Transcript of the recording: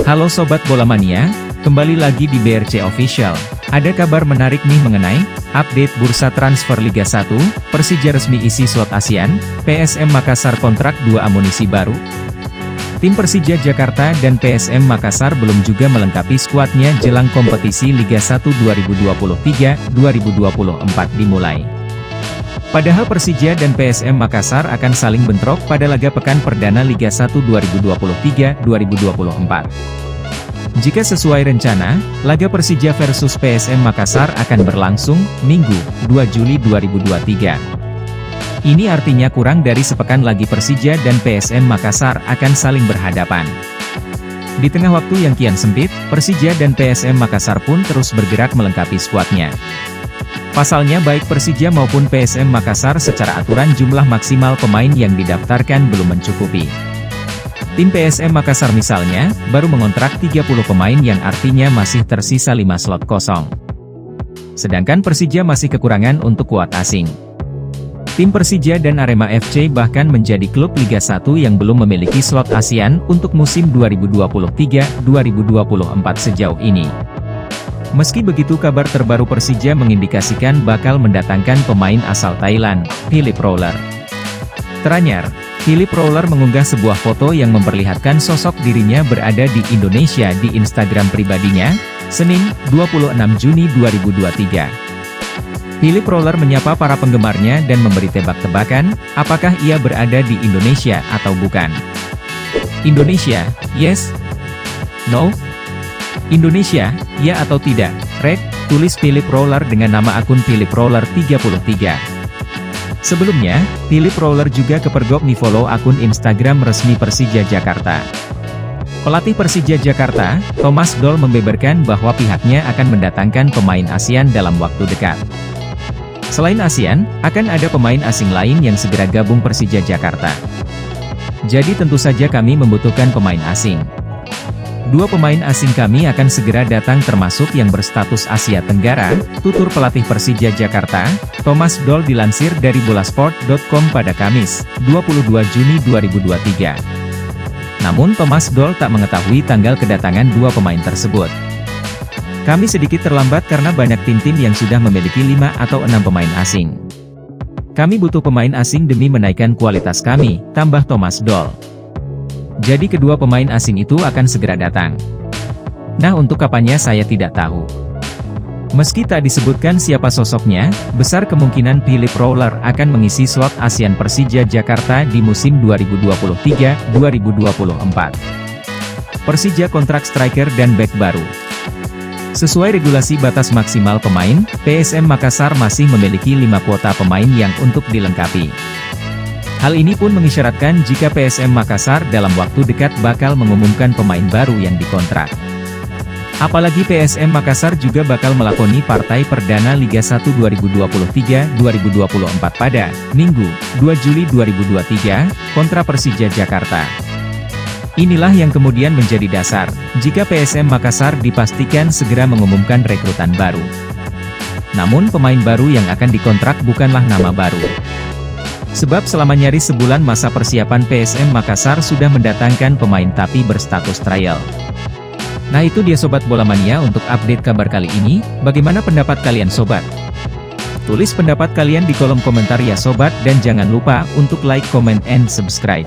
Halo Sobat Bola Mania, kembali lagi di BRC Official. Ada kabar menarik nih mengenai update bursa transfer Liga 1, Persija resmi isi slot ASEAN, PSM Makassar kontrak 2 amunisi baru. Tim Persija Jakarta dan PSM Makassar belum juga melengkapi skuadnya jelang kompetisi Liga 1 2023-2024 dimulai. Padahal Persija dan PSM Makassar akan saling bentrok pada laga pekan perdana Liga 1 2023-2024. Jika sesuai rencana, laga Persija versus PSM Makassar akan berlangsung Minggu, 2 Juli 2023. Ini artinya kurang dari sepekan lagi Persija dan PSM Makassar akan saling berhadapan. Di tengah waktu yang kian sempit, Persija dan PSM Makassar pun terus bergerak melengkapi skuadnya. Pasalnya baik Persija maupun PSM Makassar secara aturan jumlah maksimal pemain yang didaftarkan belum mencukupi. Tim PSM Makassar misalnya, baru mengontrak 30 pemain yang artinya masih tersisa 5 slot kosong. Sedangkan Persija masih kekurangan untuk kuat asing. Tim Persija dan Arema FC bahkan menjadi klub Liga 1 yang belum memiliki slot ASEAN untuk musim 2023-2024 sejauh ini. Meski begitu kabar terbaru Persija mengindikasikan bakal mendatangkan pemain asal Thailand, Philip Rowler. Teranyar, Philip Rowler mengunggah sebuah foto yang memperlihatkan sosok dirinya berada di Indonesia di Instagram pribadinya, Senin, 26 Juni 2023. Philip Rowler menyapa para penggemarnya dan memberi tebak-tebakan, apakah ia berada di Indonesia atau bukan. Indonesia, yes? No? Indonesia, ya atau tidak, Rek, tulis Philip Rowler dengan nama akun Philip Rowler 33. Sebelumnya, Philip Rowler juga kepergok di-follow akun Instagram resmi Persija Jakarta. Pelatih Persija Jakarta, Thomas Doll membeberkan bahwa pihaknya akan mendatangkan pemain ASEAN dalam waktu dekat. Selain ASEAN, akan ada pemain asing lain yang segera gabung Persija Jakarta. Jadi tentu saja kami membutuhkan pemain asing. 2 pemain asing kami akan segera datang termasuk yang berstatus Asia Tenggara, tutur pelatih Persija Jakarta, Thomas Doll dilansir dari bolasport.com pada Kamis, 22 Juni 2023. Namun Thomas Doll tak mengetahui tanggal kedatangan 2 pemain tersebut. Kami sedikit terlambat karena banyak tim-tim yang sudah memiliki 5 atau 6 pemain asing. Kami butuh pemain asing demi menaikkan kualitas kami, tambah Thomas Doll. Jadi kedua pemain asing itu akan segera datang. Nah untuk kapannya saya tidak tahu. Meski tak disebutkan siapa sosoknya, besar kemungkinan Philip Rowler akan mengisi slot ASEAN Persija Jakarta di musim 2023-2024. Persija kontrak striker dan bek baru. Sesuai regulasi batas maksimal pemain, PSM Makassar masih memiliki 5 kuota pemain yang untuk dilengkapi. Hal ini pun mengisyaratkan jika PSM Makassar dalam waktu dekat bakal mengumumkan pemain baru yang dikontrak. Apalagi PSM Makassar juga bakal melakoni partai perdana Liga 1 2023-2024 pada Minggu, 2 Juli 2023, kontra Persija Jakarta. Inilah yang kemudian menjadi dasar, jika PSM Makassar dipastikan segera mengumumkan rekrutan baru. Namun pemain baru yang akan dikontrak bukanlah nama baru. Sebab selama nyaris sebulan masa persiapan PSM Makassar sudah mendatangkan pemain tapi berstatus trial. Nah itu dia Sobat Bola Mania untuk update kabar kali ini, bagaimana pendapat kalian Sobat? Tulis pendapat kalian di kolom komentar ya Sobat dan jangan lupa untuk like, comment, and subscribe.